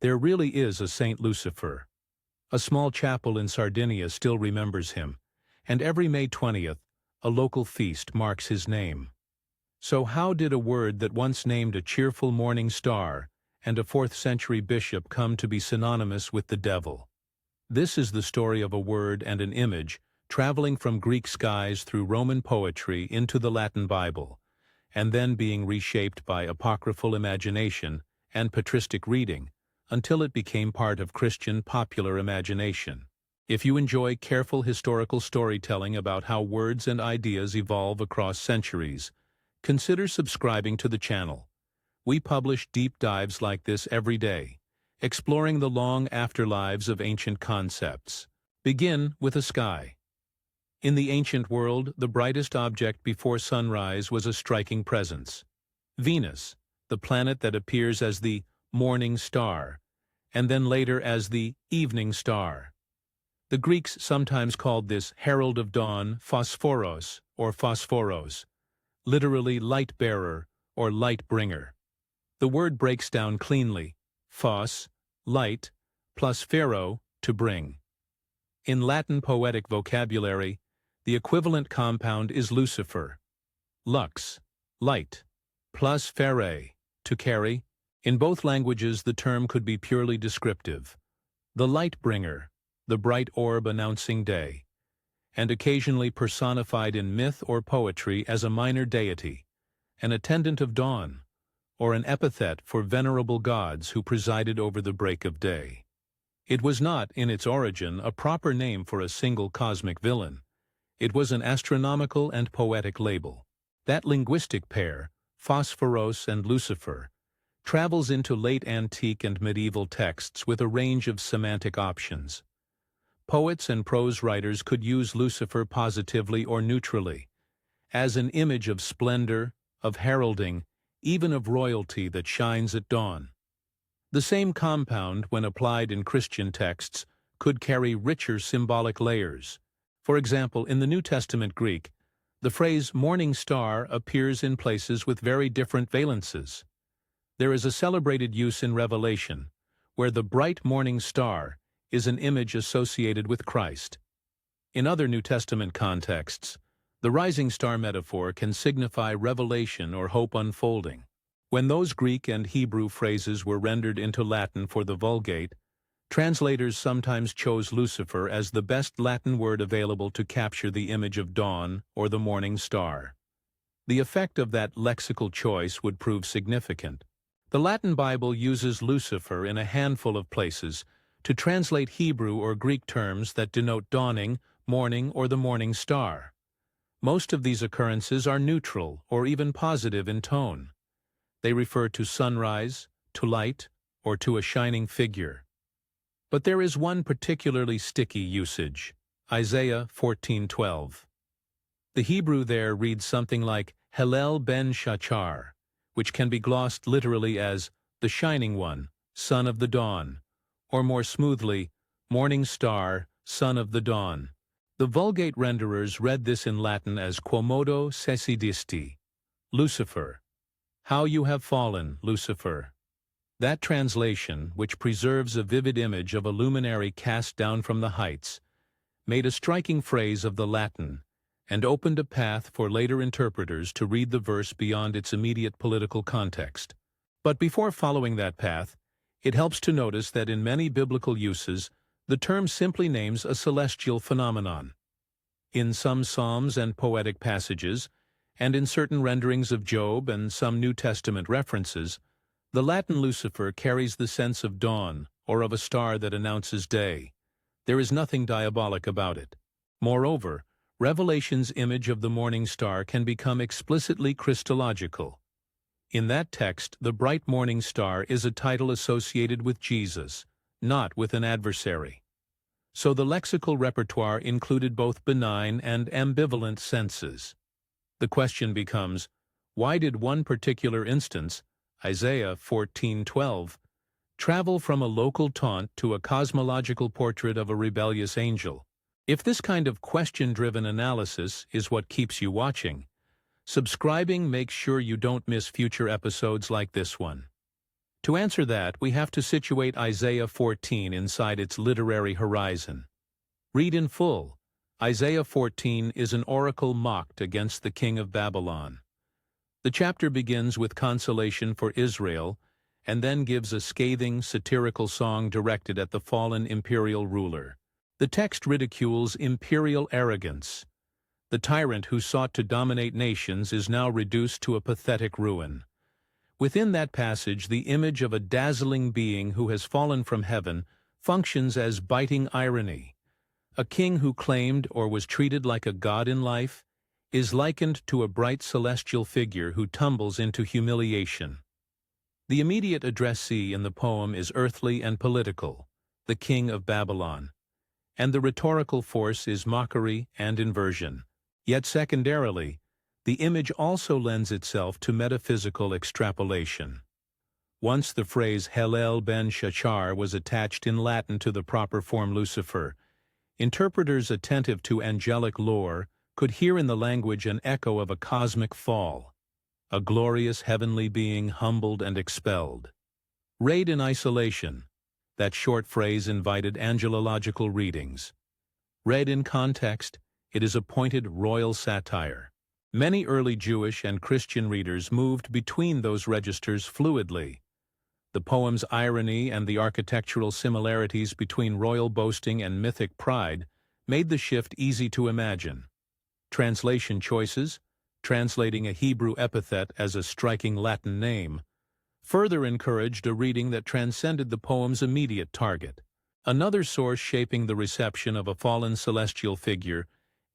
There really is a Saint Lucifer. A small chapel in Sardinia still remembers him, and every May 20th, a local feast marks his name. So how did a word that once named a cheerful morning star and a 4th-century bishop come to be synonymous with the devil? This is the story of a word and an image traveling from Greek skies through Roman poetry into the Latin Bible, and then being reshaped by apocryphal imagination and patristic reading until it became part of Christian popular imagination. If you enjoy careful historical storytelling about how words and ideas evolve across centuries, consider subscribing to the channel. We publish deep dives like this every day, exploring the long afterlives of ancient concepts. Begin with a sky. In the ancient world, the brightest object before sunrise was a striking presence: Venus, the planet that appears as the morning star, and then later as the evening star. The Greeks sometimes called this herald of dawn phosphoros or phosphoros, literally light-bearer or light-bringer. The word breaks down cleanly: phos, light, plus phero, to bring. In Latin poetic vocabulary, the equivalent compound is Lucifer, lux, light, plus fere, to carry. In both languages, the term could be purely descriptive: the light bringer, the bright orb announcing day, and occasionally personified in myth or poetry as a minor deity, an attendant of dawn, or an epithet for venerable gods who presided over the break of day. It was not, in its origin, a proper name for a single cosmic villain. It was an astronomical and poetic label. That linguistic pair, Phosphoros and Lucifer, travels into late antique and medieval texts with a range of semantic options. Poets and prose writers could use Lucifer positively or neutrally, as an image of splendor, of heralding, even of royalty that shines at dawn. The same compound, when applied in Christian texts, could carry richer symbolic layers. For example, in the New Testament Greek, the phrase morning star appears in places with very different valences. There is a celebrated use in Revelation, where the bright morning star is an image associated with Christ. In other New Testament contexts, the rising star metaphor can signify revelation or hope unfolding. When those Greek and Hebrew phrases were rendered into Latin for the Vulgate, translators sometimes chose Lucifer as the best Latin word available to capture the image of dawn or the morning star. The effect of that lexical choice would prove significant. The Latin Bible uses Lucifer in a handful of places to translate Hebrew or Greek terms that denote dawning, morning, or the morning star. Most of these occurrences are neutral or even positive in tone. They refer to sunrise, to light, or to a shining figure. But there is one particularly sticky usage: Isaiah 14:12. The Hebrew there reads something like Hallel ben Shachar, which can be glossed literally as the shining one, son of the dawn, or more smoothly, morning star, son of the dawn. The Vulgate renderers read this in Latin as Quomodo sesidisti, Lucifer, how you have fallen, Lucifer. That translation, which preserves a vivid image of a luminary cast down from the heights, made a striking phrase of the Latin and opened a path for later interpreters to read the verse beyond its immediate political context. But before following that path, it helps to notice that in many biblical uses, the term simply names a celestial phenomenon. In some psalms and poetic passages, and in certain renderings of Job and some New Testament references, the Latin Lucifer carries the sense of dawn or of a star that announces day. There is nothing diabolic about it. Moreover, Revelation's image of the morning star can become explicitly Christological. In that text, the bright morning star is a title associated with Jesus, not with an adversary. So the lexical repertoire included both benign and ambivalent senses. The question becomes, why did one particular instance, Isaiah 14:12, travel from a local taunt to a cosmological portrait of a rebellious angel? If this kind of question-driven analysis is what keeps you watching, subscribing makes sure you don't miss future episodes like this one. To answer that, we have to situate Isaiah 14 inside its literary horizon. Read in full. Isaiah 14 is an oracle mocked against the king of Babylon. The chapter begins with consolation for Israel and then gives a scathing, satirical song directed at the fallen imperial ruler. The text ridicules imperial arrogance. The tyrant who sought to dominate nations is now reduced to a pathetic ruin. Within that passage, the image of a dazzling being who has fallen from heaven functions as biting irony. A king who claimed or was treated like a god in life is likened to a bright celestial figure who tumbles into humiliation. The immediate addressee in the poem is earthly and political, the king of Babylon, and the rhetorical force is mockery and inversion. Yet secondarily, the image also lends itself to metaphysical extrapolation. Once the phrase Hellel ben Shachar was attached in Latin to the proper form Lucifer, interpreters attentive to angelic lore could hear in the language an echo of a cosmic fall, a glorious heavenly being humbled and expelled. Read in isolation, that short phrase invited angelological readings. Read in context, it is a pointed royal satire. Many early Jewish and Christian readers moved between those registers fluidly. The poem's irony and the architectural similarities between royal boasting and mythic pride made the shift easy to imagine. Translation choices, translating a Hebrew epithet as a striking Latin name, further encouraged a reading that transcended the poem's immediate target. Another source shaping the reception of a fallen celestial figure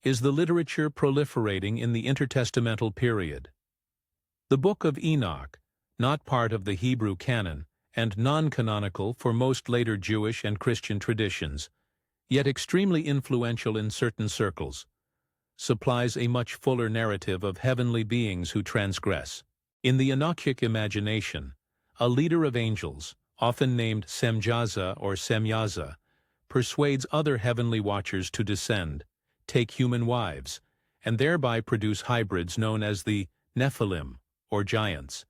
is the literature proliferating in the intertestamental period. The Book of Enoch, not part of the Hebrew canon and non-canonical for most later Jewish and Christian traditions, yet extremely influential in certain circles, supplies a much fuller narrative of heavenly beings who transgress. In the Enochic imagination, a leader of angels, often named Semjaza or Semyaza, persuades other heavenly watchers to descend, take human wives, and thereby produce hybrids known as the Nephilim, or giants.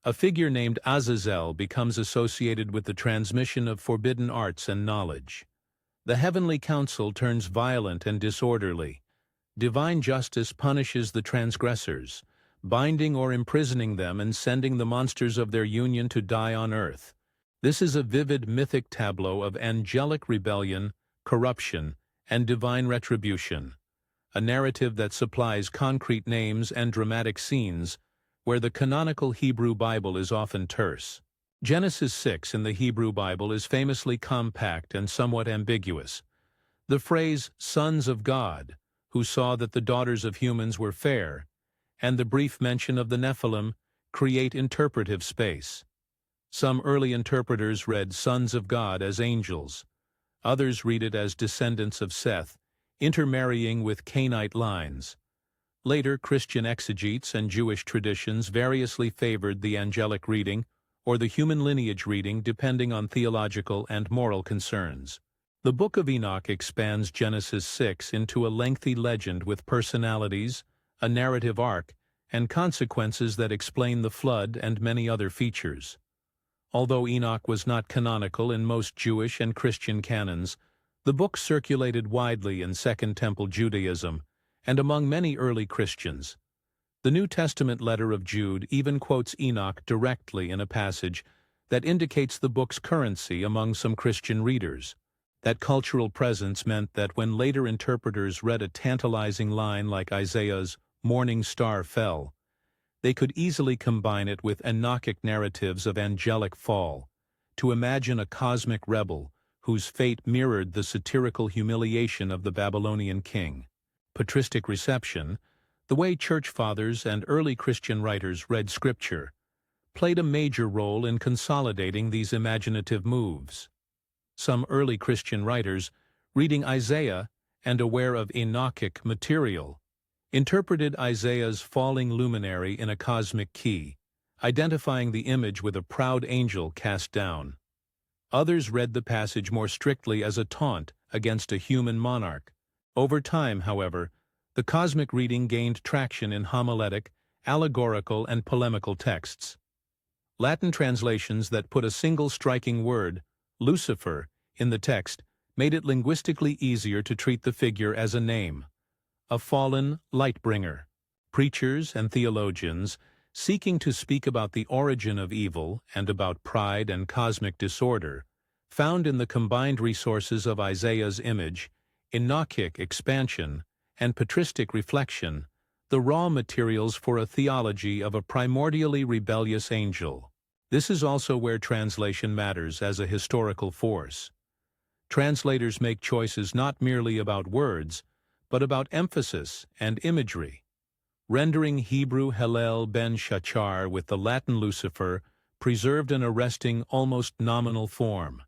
A figure named Azazel becomes associated with the transmission of forbidden arts and knowledge. The heavenly council turns violent and disorderly. Divine justice punishes the transgressors, binding or imprisoning them and sending the monsters of their union to die on earth. This is a vivid mythic tableau of angelic rebellion, corruption, and divine retribution, a narrative that supplies concrete names and dramatic scenes where the canonical Hebrew Bible is often terse. Genesis 6 in the Hebrew Bible is famously compact and somewhat ambiguous. The phrase, sons of God, who saw that the daughters of humans were fair, and the brief mention of the Nephilim create interpretive space. Some early interpreters read sons of God as angels. Others read it as descendants of Seth, intermarrying with Cainite lines. Later Christian exegetes and Jewish traditions variously favored the angelic reading or the human lineage reading depending on theological and moral concerns. The Book of Enoch expands Genesis 6 into a lengthy legend with personalities, a narrative arc, and consequences that explain the flood and many other features. Although Enoch was not canonical in most Jewish and Christian canons, the book circulated widely in Second Temple Judaism and among many early Christians. The New Testament letter of Jude even quotes Enoch directly in a passage that indicates the book's currency among some Christian readers. That cultural presence meant that when later interpreters read a tantalizing line like Isaiah's "Morning star fell," they could easily combine it with Enochic narratives of angelic fall, to imagine a cosmic rebel whose fate mirrored the satirical humiliation of the Babylonian king. Patristic reception, the way church fathers and early Christian writers read scripture, played a major role in consolidating these imaginative moves. Some early Christian writers, reading Isaiah and aware of Enochic material, interpreted Isaiah's falling luminary in a cosmic key, identifying the image with a proud angel cast down. Others read the passage more strictly as a taunt against a human monarch. Over time, however, the cosmic reading gained traction in homiletic, allegorical, and polemical texts. Latin translations that put a single striking word, Lucifer, in the text made it linguistically easier to treat the figure as a name, a fallen light-bringer. Preachers and theologians, seeking to speak about the origin of evil and about pride and cosmic disorder, found in the combined resources of Isaiah's image, Enochic expansion, and patristic reflection, the raw materials for a theology of a primordially rebellious angel. This is also where translation matters as a historical force. Translators make choices not merely about words, but about emphasis and imagery. Rendering Hebrew Hallel ben Shachar with the Latin Lucifer preserved an arresting, almost nominal form.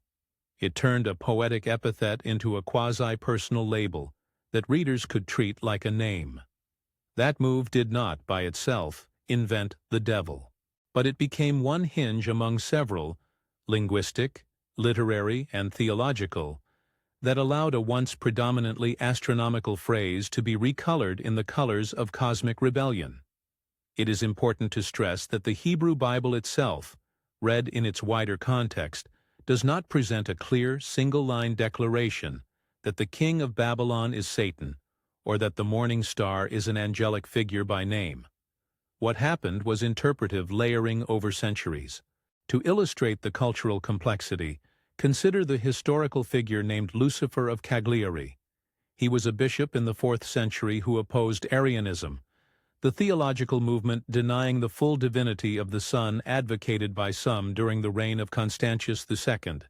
It turned a poetic epithet into a quasi-personal label that readers could treat like a name. That move did not, by itself, invent the devil, but it became one hinge among several, linguistic, literary, and theological, that allowed a once predominantly astronomical phrase to be recolored in the colors of cosmic rebellion. It is important to stress that the Hebrew Bible itself, read in its wider context, does not present a clear, single-line declaration that the king of Babylon is Satan, or that the morning star is an angelic figure by name. What happened was interpretive layering over centuries. To illustrate the cultural complexity, consider the historical figure named Lucifer of Cagliari. He was a bishop in the 4th century who opposed Arianism, the theological movement denying the full divinity of the Son advocated by some during the reign of Constantius II.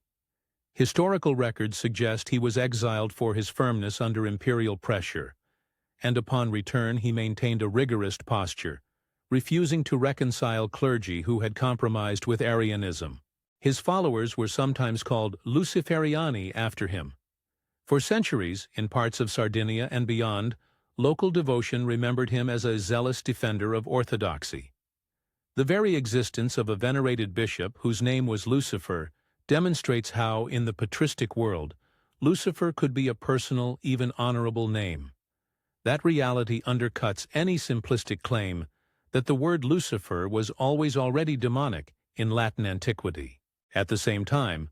Historical records suggest he was exiled for his firmness under imperial pressure, and upon return he maintained a rigorous posture, refusing to reconcile clergy who had compromised with Arianism. His followers were sometimes called Luciferiani after him. For centuries, in parts of Sardinia and beyond, local devotion remembered him as a zealous defender of orthodoxy. The very existence of a venerated bishop whose name was Lucifer demonstrates how, in the patristic world, Lucifer could be a personal, even honorable name. That reality undercuts any simplistic claim that the word Lucifer was always already demonic in Latin antiquity. At the same time,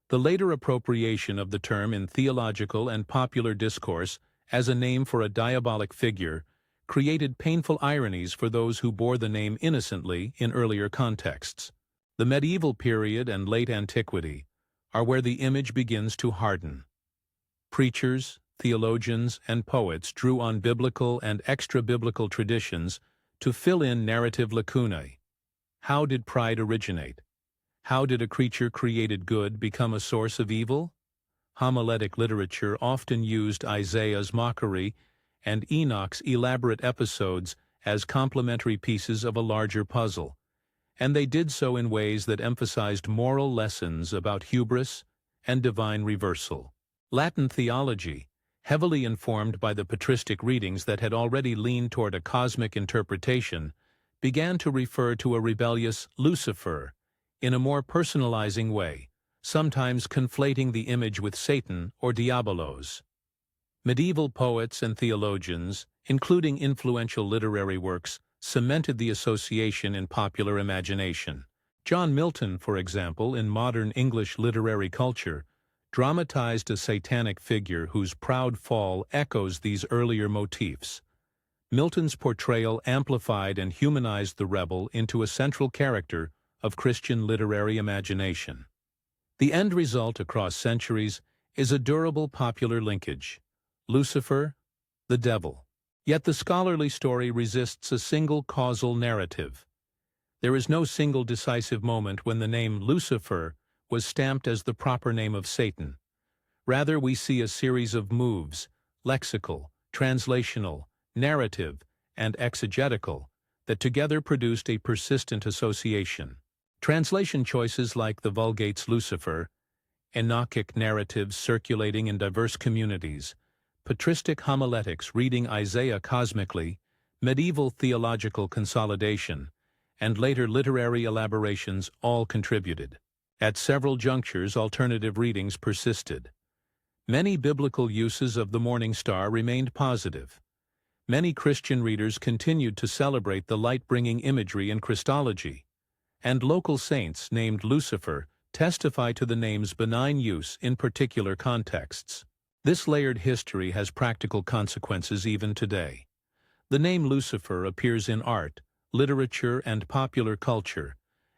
the later appropriation of the term in theological and popular discourse as a name for a diabolic figure created painful ironies for those who bore the name innocently in earlier contexts. The medieval period and late antiquity are where the image begins to harden. Preachers, theologians, and poets drew on biblical and extra-biblical traditions to fill in narrative lacunae. How did pride originate? How did a creature created good become a source of evil? Homiletic literature often used Isaiah's mockery and Enoch's elaborate episodes as complementary pieces of a larger puzzle, and they did so in ways that emphasized moral lessons about hubris and divine reversal. Latin theology, heavily informed by the patristic readings that had already leaned toward a cosmic interpretation, began to refer to a rebellious Lucifer in a more personalizing way, sometimes conflating the image with Satan or Diabolos. Medieval poets and theologians, including influential literary works, cemented the association in popular imagination. John Milton, for example, in modern English literary culture, dramatized a satanic figure whose proud fall echoes these earlier motifs. Milton's portrayal amplified and humanized the rebel into a central character of Christian literary imagination. The end result across centuries is a durable popular linkage: Lucifer, the devil. Yet the scholarly story resists a single causal narrative. There is no single decisive moment when the name Lucifer was stamped as the proper name of Satan. Rather, we see a series of moves, lexical, translational, narrative, and exegetical, that together produced a persistent association. Translation choices like the Vulgate's Lucifer, Enochic narratives circulating in diverse communities, patristic homiletics reading Isaiah cosmically, medieval theological consolidation, and later literary elaborations all contributed. At several junctures, alternative readings persisted. Many biblical uses of the morning star remained positive. Many Christian readers continued to celebrate the light-bringing imagery in Christology. and local saints named Lucifer testify to the name's benign use in particular contexts. This layered history has practical consequences even today. The name Lucifer appears in art, literature, and popular culture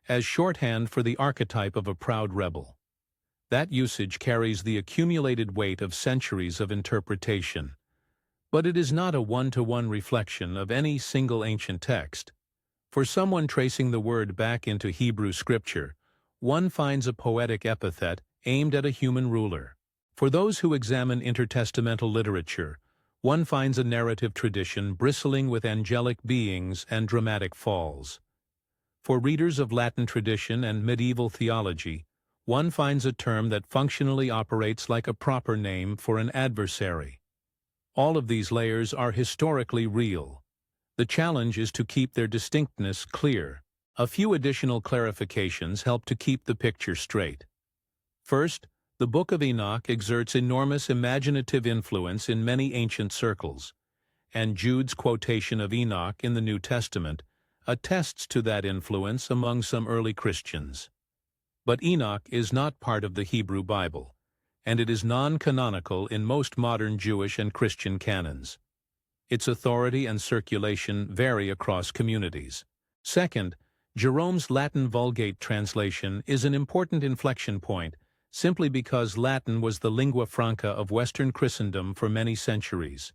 as shorthand for the archetype of a proud rebel. That usage carries the accumulated weight of centuries of interpretation. But it is not a one-to-one reflection of any single ancient text. For someone tracing the word back into Hebrew scripture, one finds a poetic epithet aimed at a human ruler. For those who examine intertestamental literature, one finds a narrative tradition bristling with angelic beings and dramatic falls. For readers of Latin tradition and medieval theology, one finds a term that functionally operates like a proper name for an adversary. All of these layers are historically real. The challenge is to keep their distinctness clear. A few additional clarifications help to keep the picture straight. First, the Book of Enoch exerts enormous imaginative influence in many ancient circles, and Jude's quotation of Enoch in the New Testament attests to that influence among some early Christians. But Enoch is not part of the Hebrew Bible, and it is non-canonical in most modern Jewish and Christian canons. Its authority and circulation vary across communities. Second, Jerome's Latin Vulgate translation is an important inflection point simply because Latin was the lingua franca of Western Christendom for many centuries.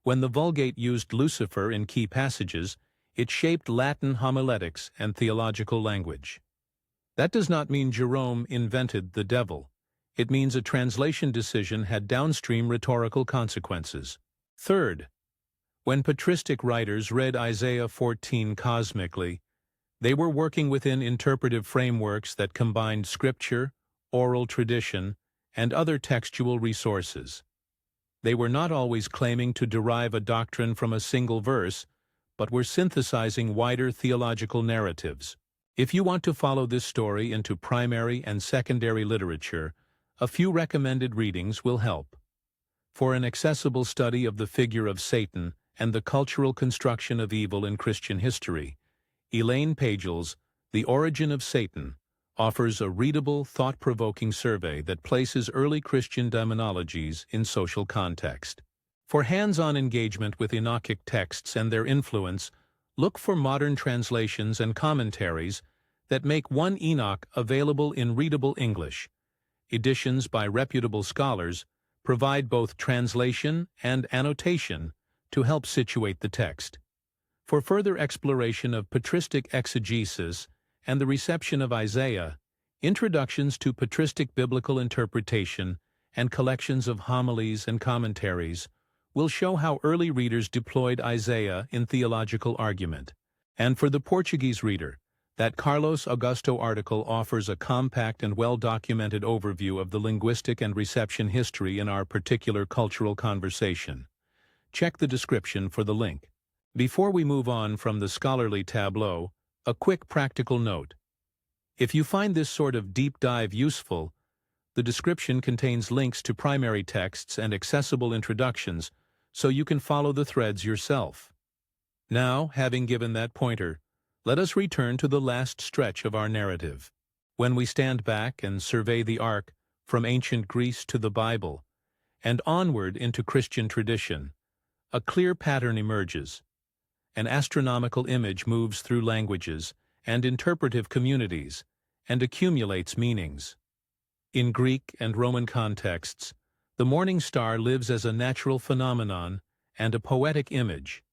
When the Vulgate used Lucifer in key passages, it shaped Latin homiletics and theological language. That does not mean Jerome invented the devil. It means a translation decision had downstream rhetorical consequences. Third, when patristic writers read Isaiah 14 cosmically, they were working within interpretive frameworks that combined scripture, oral tradition, and other textual resources. They were not always claiming to derive a doctrine from a single verse, but were synthesizing wider theological narratives. If you want to follow this story into primary and secondary literature, a few recommended readings will help. For an accessible study of the figure of Satan and the cultural construction of evil in Christian history, Elaine Pagel's The Origin of Satan offers a readable, thought-provoking survey that places early Christian demonologies in social context. For hands-on engagement with Enochic texts and their influence, look for modern translations and commentaries that make 1 Enoch available in readable English. Editions by reputable scholars provide both translation and annotation to help situate the text. For further exploration of patristic exegesis and the reception of Isaiah, introductions to patristic biblical interpretation and collections of homilies and commentaries will show how early readers deployed Isaiah in theological argument. And for the Portuguese reader, that Carlos Augusto article offers a compact and well-documented overview of the linguistic and reception history in our particular cultural conversation. Check the description for the link. Before we move on from the scholarly tableau, a quick practical note. If you find this sort of deep dive useful, the description contains links to primary texts and accessible introductions, so you can follow the threads yourself. Now, having given that pointer, let us return to the last stretch of our narrative. When we stand back and survey the arc from ancient Greece to the Bible, and onward into Christian tradition, a clear pattern emerges. An astronomical image moves through languages and interpretive communities and accumulates meanings. In Greek and Roman contexts, the morning star lives as a natural phenomenon and a poetic image.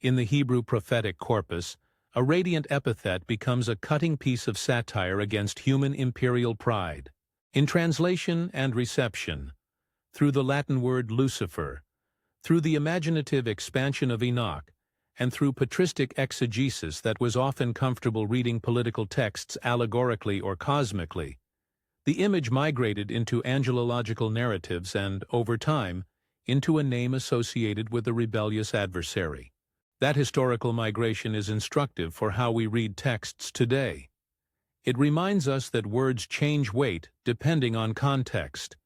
In the Hebrew prophetic corpus, a radiant epithet becomes a cutting piece of satire against human imperial pride. In translation and reception, through the Latin word Lucifer, through the imaginative expansion of Enoch, and through patristic exegesis that was often comfortable reading political texts allegorically or cosmically, the image migrated into angelological narratives and, over time, into a name associated with a rebellious adversary. That historical migration is instructive for how we read texts today. It reminds us that words change weight depending on context.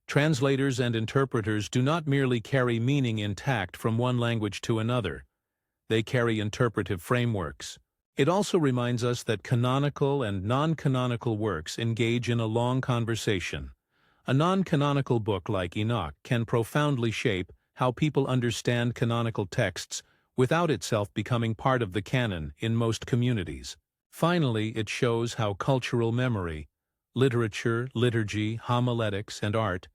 Translators and interpreters do not merely carry meaning intact from one language to another. They carry interpretive frameworks, It also reminds us that canonical and non-canonical works engage in a long conversation. A non-canonical book like Enoch can profoundly shape how people understand canonical texts without itself becoming part of the canon in most communities. Finally, it shows how cultural memory, literature, liturgy, homiletics, and art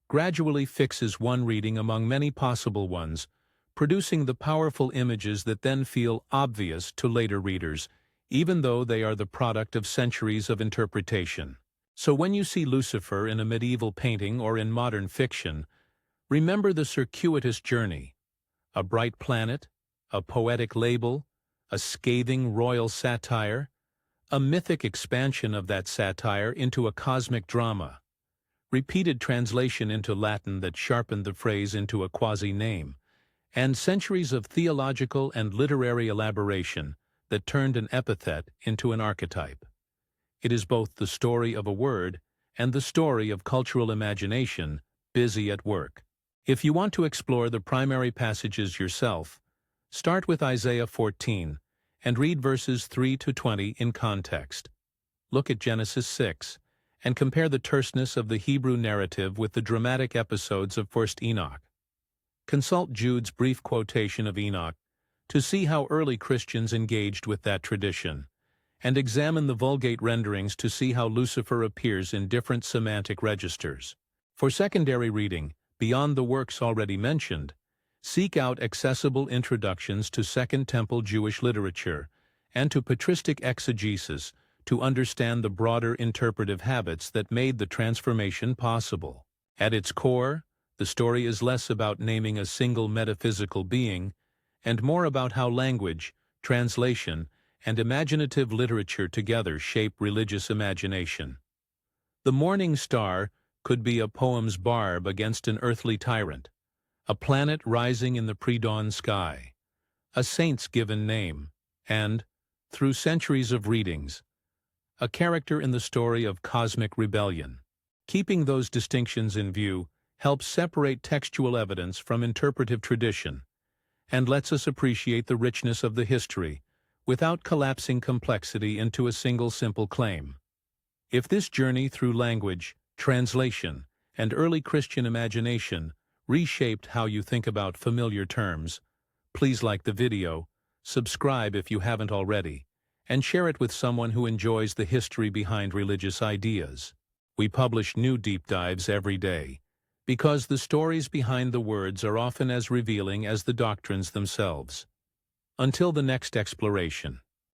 gradually fixes one reading among many possible ones, producing the powerful images that then feel obvious to later readers, even though they are the product of centuries of interpretation. So when you see Lucifer in a medieval painting or in modern fiction, remember the circuitous journey: a bright planet, a poetic label, a scathing royal satire, a mythic expansion of that satire into a cosmic drama, repeated translation into Latin that sharpened the phrase into a quasi-name, and centuries of theological and literary elaboration that turned an epithet into an archetype. It is both the story of a word and the story of cultural imagination busy at work. If you want to explore the primary passages yourself, start with Isaiah 14 and read verses 3 to 20 in context. Look at Genesis 6 and compare the terseness of the Hebrew narrative with the dramatic episodes of 1st Enoch. Consult Jude's brief quotation of Enoch to see how early Christians engaged with that tradition, and examine the Vulgate renderings to see how Lucifer appears in different semantic registers. For secondary reading, beyond the works already mentioned, seek out accessible introductions to Second Temple Jewish literature and to patristic exegesis to understand the broader interpretive habits that made the transformation possible. At its core, the story is less about naming a single metaphysical being and more about how language, translation, and imaginative literature together shape religious imagination. The morning star could be a poem's barb against an earthly tyrant, a planet rising in the pre-dawn sky, a saint's given name, and, through centuries of readings, a character in the story of cosmic rebellion. Keeping those distinctions in view helps separate textual evidence from interpretive tradition and lets us appreciate the richness of the history without collapsing complexity into a single simple claim. If this journey through language, translation, and early Christian imagination reshaped how you think about familiar terms, please like the video, subscribe if you haven't already, and share it with someone who enjoys the history behind religious ideas. We publish new deep dives every day, because the stories behind the words are often as revealing as the doctrines themselves. Until the next exploration.